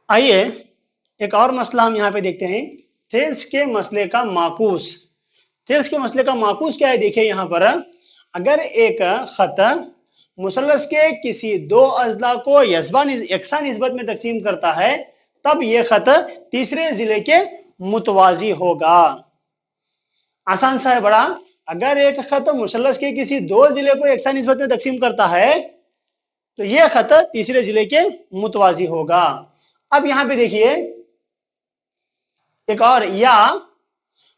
आइए एक और मसला हम यहाँ पे देखते हैं, थेल्स के मसले का माकूस। थेल्स के मसले का माकूस क्या है, देखिए यहाँ पर, अगर एक खत मुसल्लस के किसी दो अजला को यकसा निस्बत में तकसीम करता है, तब यह खत तीसरे जिले के मुतवाजी होगा। आसान सा है बड़ा। अगर एक खत मुसल्लस के किसी दो जिले को यकसा निस्बत में तकसीम करता है तो यह खत तीसरे जिले के मुतवाजी होगा। अब यहां पे देखिए एक और, या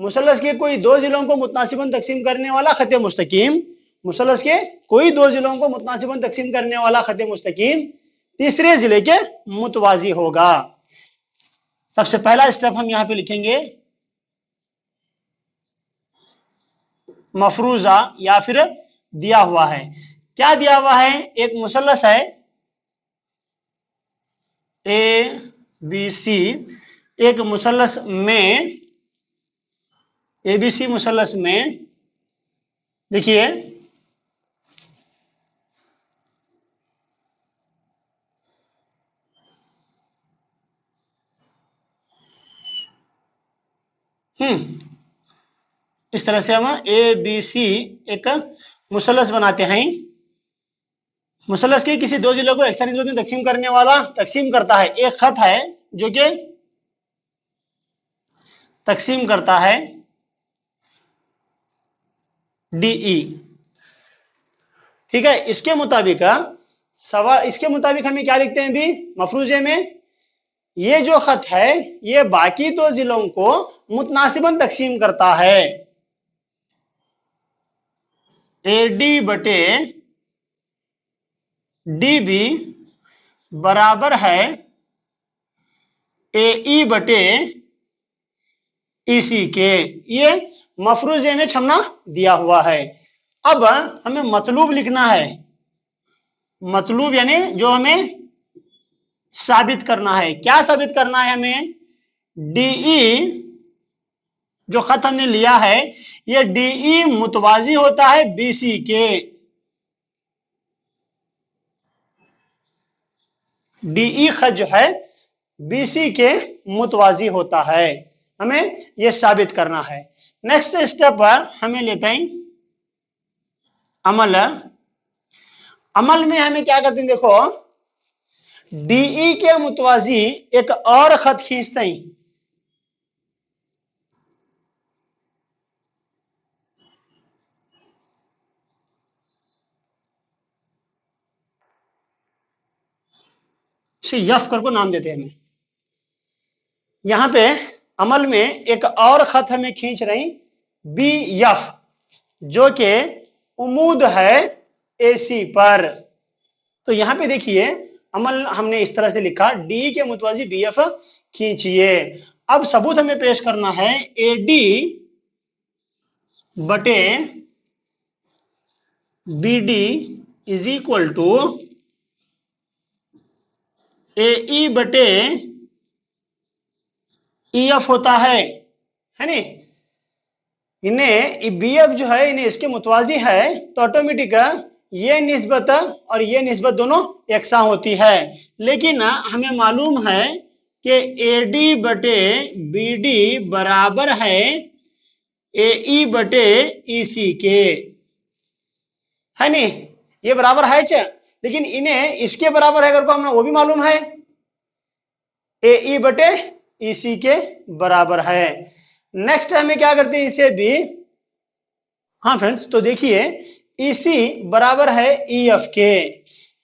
मुसल्लस के कोई दो जिलों को मुतनासिबन तकसीम करने वाला खत मुस्तकीम, मुसल्लस के कोई दो जिलों को मुतनासिबन तकसीम करने वाला खत मुस्तकीम तीसरे जिले के मुतवाजी होगा। सबसे पहला स्टेप हम यहां पे लिखेंगे मफरूजा या फिर दिया हुआ है। क्या दिया हुआ है, एक मुसल्लस है ए बी सी, एक मुसल्लस में एबीसी मुसल्लस में देखिए इस तरह से हम ए बी सी एक मुसल्लस बनाते हैं। मुसल्लस के किसी दो जिलों को एक निस्बत में तकसीम करने वाला तकसीम करता है, एक खत है जो कि तकसीम करता है डीई। ठीक है, इसके मुताबिक हमें क्या लिखते हैं भी मफरूजे में, ये जो खत है ये बाकी दो जिलों को मुतनासिबन तकसीम करता है। एडी बटे डीबी बराबर है एई बटे ईसी के। ये मफरूजे में छमना दिया हुआ है। अब हमें मतलूब लिखना है। मतलूब यानी जो हमें साबित करना है। क्या साबित करना है हमें, डीई जो खत हमने लिया है ये डीई मुतवाजी होता है बीसी के। डीई खत जो है बीसी के मुतवाजी होता है, हमें यह साबित करना है। नेक्स्ट स्टेप हमें लेते हैं अमल। अमल में हमें क्या करते हैं, देखो डीई के मुतवाजी एक और खत खींचते हैं। इसे यफ कर को नाम देते हैं हमें। यहां पे अमल में एक और खत हमें खींच रहे हैं बी यफ, जो कि उमूद है एसी पर। तो यहां पे देखिए अमल हमने इस तरह से लिखा, डी के मुतवाजी बी एफ खींचिए। अब सबूत हमें पेश करना है ए डी बटे B D is equal to A E बटे ई एफ होता है नहीं। इन्हें बी एफ जो है इन्हें इसके मुतवाजी है तो ऑटोमेटिक ये निस्बत और ये निस्बत दोनों यकसा होती है। लेकिन हमें मालूम है कि ए डी बटे बी डी बराबर है ए ई बटे ई सी के, है नहीं। ये बराबर है चा, लेकिन इन्हें इसके बराबर है अगर को हमें वो भी मालूम है ए ई बटे ई सी के बराबर है। नेक्स्ट हमें क्या करते हैं इसे भी, हाँ फ्रेंड्स, तो देखिए ईसी बराबर है ई एफ के।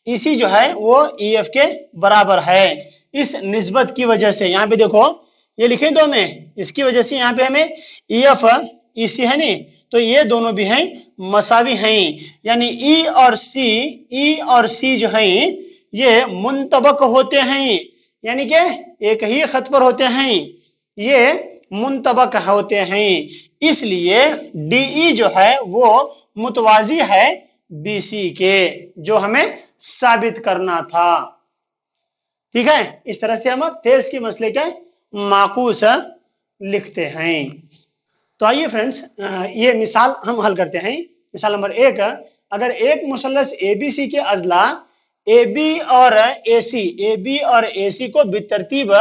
ईसी जो है वो ई एफ के बराबर है। इस निस्बत की वजह से यहाँ पे देखो ये लिखे दो में, इसकी वजह से यहाँ पे हमें ई एफ ई सी है नहीं, तो ये दोनों भी हैं मसावी हैं। यानी ई और सी जो हैं ये मुंतबक होते हैं, यानी कि एक ही खत पर होते हैं, ये मुंतबक होते हैं। इसलिए डीई जो है वो मुतवाजी है बीसी के, जो हमें साबित करना था। ठीक है, इस तरह से हम थेल्स के मसले के माकूस लिखते हैं। तो आइए फ्रेंड्स ये मिसाल हम हल करते हैं। मिसाल नंबर 1, अगर एक मुसल्लस एबीसी के अजला ए बी और ए सी को बितरतीब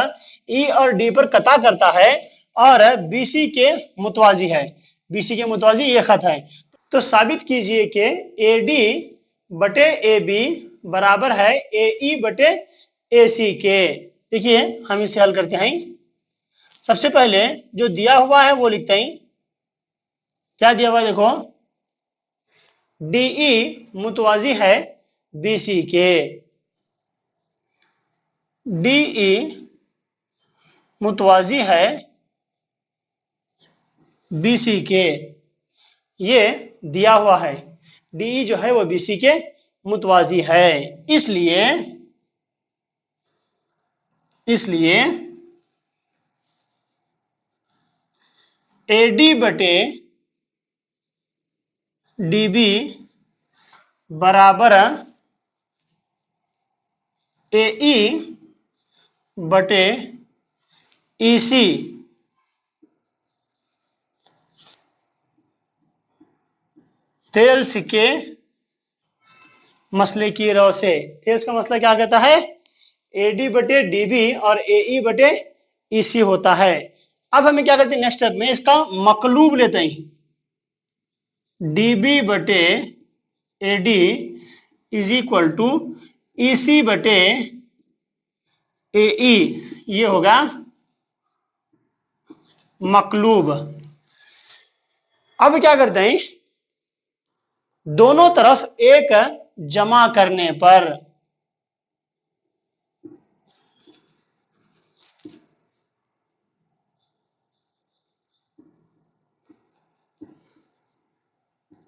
ई और डी पर कता करता है और बीसी के मुतवाजी है, बीसी के मुतवाजी ये खत है। तो साबित कीजिए कि ए डी बटे ए बी बराबर है ए ई बटे ए सी के। देखिए हम इसे हल करते हैं। सबसे पहले जो दिया हुआ है वो लिखते हैं। क्या दिया हुआ है देखो, डीई मुतवाजी है बीसी के, डीई मुतवाजी है बीसी के, ये दिया हुआ है। डीई जो है वो बीसी के मुतवाजी है, इसलिए एडी बटे डीबी बराबर एई बटे ईसी थेल्स के मसले की रो से। थेल्स का मसला क्या कहता है, एडी बटे डीबी और एई बटे ईसी होता है। अब हमें क्या करते हैं, नेक्स्ट स्टेप में इसका मकलूब लेते हैं। डीबी बटे AD is equal to EC बटे एई, ये होगा मकलूब। अब क्या करते हैं, दोनों तरफ एक जमा करने पर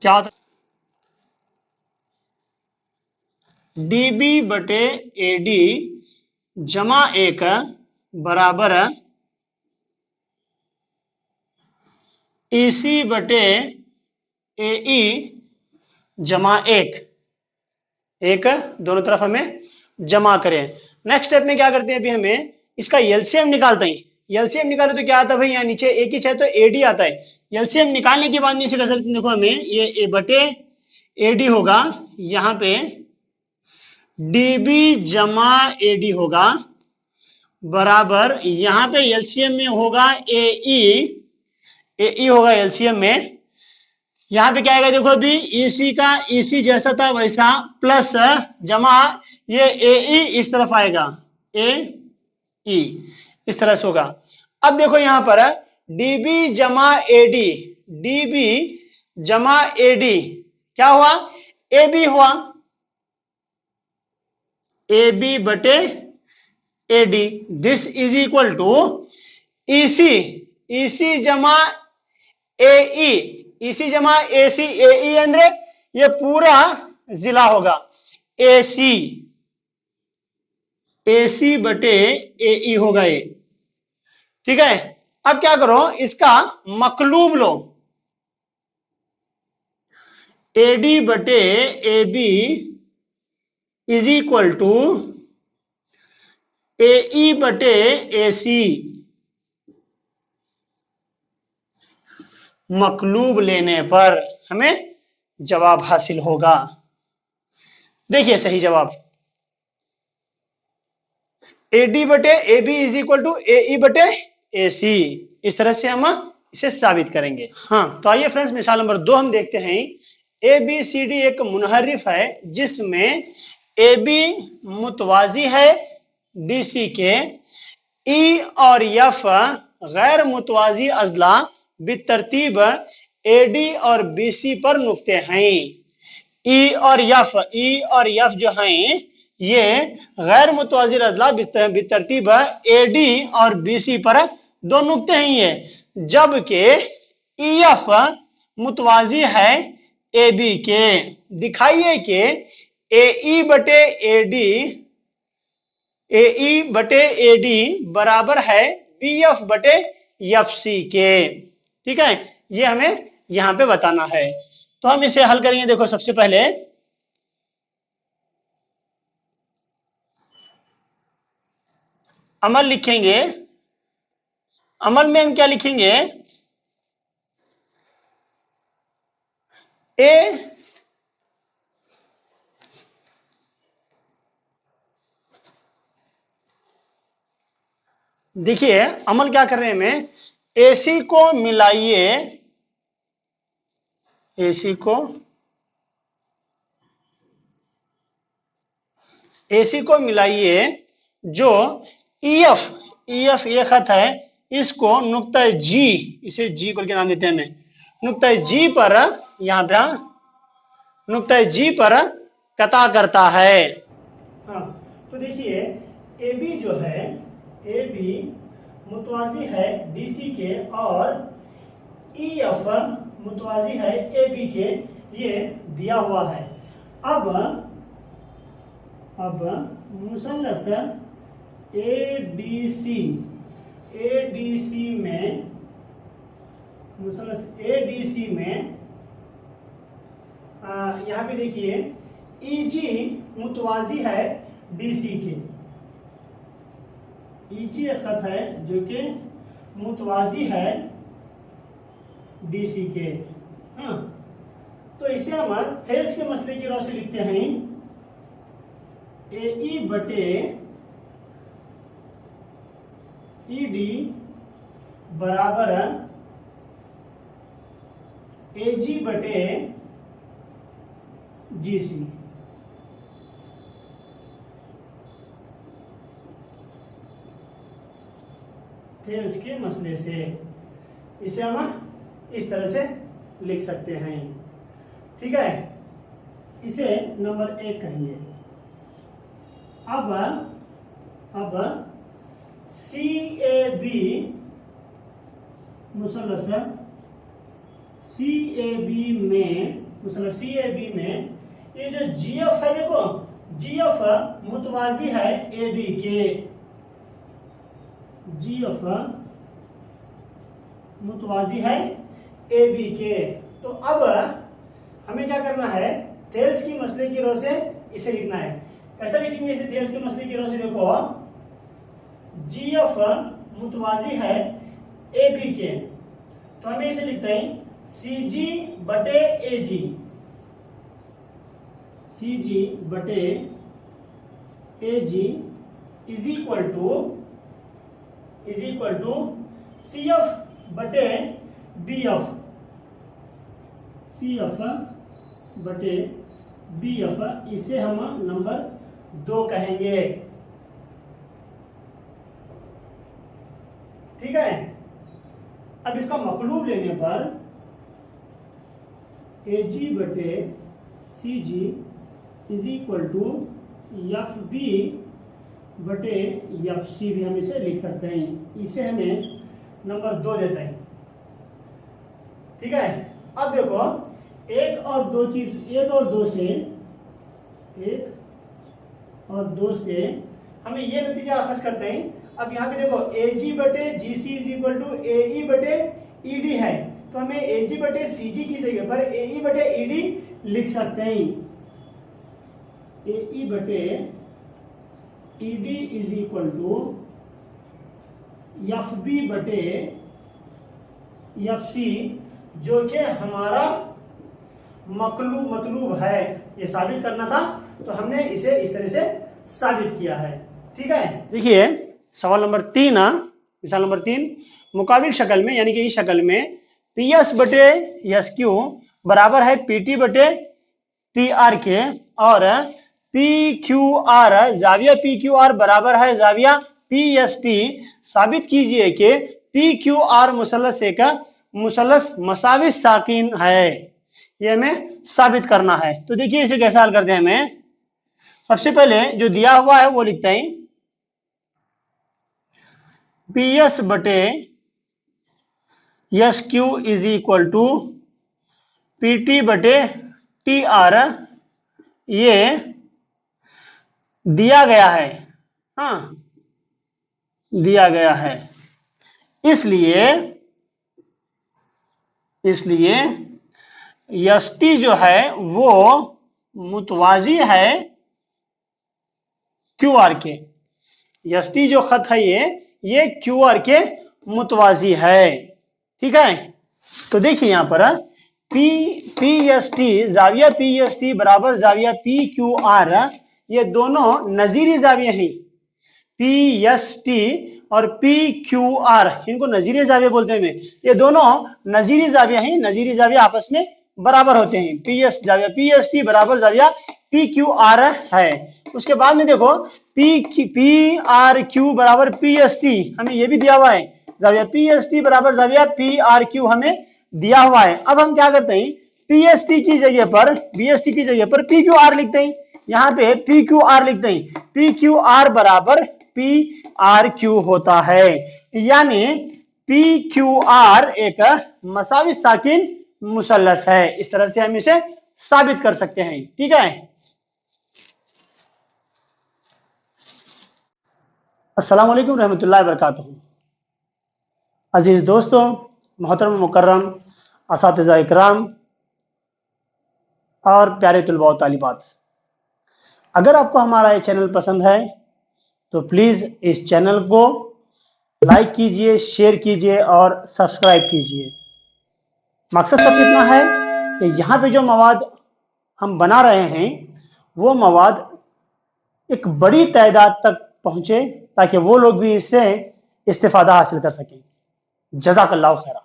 क्या होता है, डीबी बटे एडी जमा एक बराबर ईसी बटे एई जमा एक, दोनों तरफ हमें जमा करें। नेक्स्ट स्टेप में क्या करते हैं, अभी हमें इसका एलसीएम निकालते हैं। एलसीएम निकाले तो क्या आता है भाई, यहाँ नीचे एक ही है तो एडी आता है। एलसीएम निकालने के बाद नीचे कर सकते हैं, देखो हमें ये ए बटे एडी होगा, यहाँ पे डीबी जमा एडी होगा बराबर, यहाँ पे एलसीएम में होगा एई होगा एलसीएम में। यहाँ पे क्या आएगा देखो, अभी ईसी का ईसी जैसा था वैसा प्लस जमा ये एई इस तरफ आएगा, एई इस तरह से होगा। अब देखो यहाँ पर डीबी जमा एडी, डीबी जमा एडी क्या हुआ, ए बी हुआ, ए बी बटे AD. This is equal to EC, EC जमा एई, ईसी जमा एसी, एई अंदर ये पूरा जिला होगा एसी, एसी बटे एई होगा ये। ठीक है, अब क्या करो, इसका मकलूब लो, एडी बटे A B is equal to A E बटे एसी। मकलूब लेने पर हमें जवाब हासिल होगा। देखिए सही जवाब, एडी बटे A B is equal to A E बटे ए सी। इस तरह से हम इसे साबित करेंगे। हाँ, तो आइए फ्रेंड्स, मिसाल नंबर 2 हम देखते हैं। ए बी सी डी एक मुनहरिफ है जिसमें ए बी मुतवाजी है डी सी के, ई और एफ गैर मुतवाजी अजला बितरतीब ए डी और बी सी पर नुक्ते हैं। ई और एफ जो हैं ये गैर मुतवाजिर अजला बितरतीब ए डी और बी सी पर दो नुक्ते हैं ये, जबकि ई एफ मुतवाजी है ए बी के। दिखाइए कि ए ई बटे ए डी बराबर है बी एफ बटे एफ सी के। ठीक है, ये हमें यहां पे बताना है। तो हम इसे हल करेंगे। देखो सबसे पहले अमल लिखेंगे। अमल में हम क्या लिखेंगे, ए देखिए अमल क्या कर रहे हैं हमें, AC को मिलाइए, AC को मिलाइए, जो EF ये खत है, इसको नुक्ता G, इसे G को नाम देते हैं हमें, नुक्ता G पर, यहाँ पे नुक्ता G पर कता करता है। हाँ, तो देखिए AB जो है, AB मुतवाजी है DC के, और EF मुतवाजी है AB के, ये दिया हुआ है। अब मुसल्लस ADC में, मुसल्लस ADC में यहाँ पे देखिए EG मुतवाजी है DC के, EG एक खत है जो कि मुतवाजी है DC के। हाँ, तो इसे हम थेल्स के मसले की रोशनी लिखते हैं, AE बटे ED बराबर AG बटे GC। थेल्स के मसले से इसे हम इस तरह से लिख सकते हैं, ठीक है। इसे नंबर 1 कहिए। अब CAB मुसल्लस CAB में, मुसल्लस CAB में ये जो GF है, देखो GF मुतवाजी है AB के, GF मुतवाजी है AB के। तो अब हमें क्या करना है, थेल्स की मसले की रो से इसे लिखना है। कैसे लिखेंगे इसे थेल्स के मसले की रो से, देखो GF मुतवाजी है AB के, तो हमें इसे लिखते हैं CG बटे AG, CG बटे AG is equal to CF बटे BF, CF बटे BF, इसे हम नंबर 2 कहेंगे, ठीक है। अब इसका मकलूब लेने पर AG बटे CG is equal to FB बटे FC भी हम इसे लिख सकते हैं, इसे हमें नंबर 2 देता है, ठीक है। अब देखो 1 और 2 से हमें ये नतीजा अखज़ करते हैं। अब यहाँ पे देखो AG बटे GC is equal to AE बटे ED है, तो हमें AG बटे CG की जगह पर AE बटे ED लिख सकते हैं। AE बटे ED is equal to FB बटे FC, जो कि हमारा मतलूब है, ये साबित करना था, तो हमने इसे इस तरह से साबित किया है, ठीक है। देखिए सवाल नंबर 3, मिसाल नंबर 3, मुकाबिल शक्ल में, यानी कि इस शक्ल में PS बटे SQ बराबर है PT बटे TR के, और PQR जाविया PQR बराबर है जाविया PST। साबित कीजिए कि PQR मुसल्लस एक मुसल्लस मसावी साकिन है, ये हमें साबित करना है। तो देखिए इसे कैसे हल करते हैं, हमें सबसे पहले जो दिया हुआ है वो लिखते हैं, PS बटे SQ is equal to PT बटे TR, ये दिया गया है, हाँ दिया गया है, इसलिए ST जो है वो मुतवाजी है QR के, ST जो खत है ये QR के मुतवाजी है, ठीक है। तो देखिए यहां पर PST जाविया PST बराबर जाविया PQR, ये दोनों नजीरी जाविया हैं, PST और पी क्यू आर, इनको नजीरी जाविया बोलते हैं। ये दोनों नजीरी जाविया हैं, नजीरी जाविया आपस में बराबर होते हैं। पी एस जाविया पी एस टी बराबर जाविया पी क्यू आर है। उसके बाद में देखो पी आर क्यू बराबर पी एस टी, हमें ये भी दिया हुआ है। जाविया पी एस टी बराबर जाविया पी आर क्यू हमें दिया हुआ है। अब हम क्या करते हैं, पी एस टी की जगह पर बी एस टी की जगह पर पी क्यू आर लिखते हैं। यहाँ पे पी क्यू आर लिखते हैं। पी क्यू आर बराबर पी आर क्यू होता है, यानी पी क्यू आर एक मसावी साकिन मुसल्लस है। इस तरह से हम इसे साबित कर सकते हैं। ठीक है, अस्सलाम वालेकुम रहमतुल्लाहि व बरकातहू। अजीज दोस्तों, मोहतरम मुकर्रम असातिज़ा इकराम और प्यारे तुलबा व तालिबात, अगर आपको हमारा ये चैनल पसंद है तो प्लीज़ इस चैनल को लाइक कीजिए, शेयर कीजिए और सब्सक्राइब कीजिए। मकसद सिर्फ इतना है कि यहाँ पे जो मवाद हम बना रहे हैं वो मवाद एक बड़ी तादाद तक पहुँचे ताकि वो लोग भी इससे इस्तिफादा हासिल कर सकें। जज़ाकल्लाहु खैरा।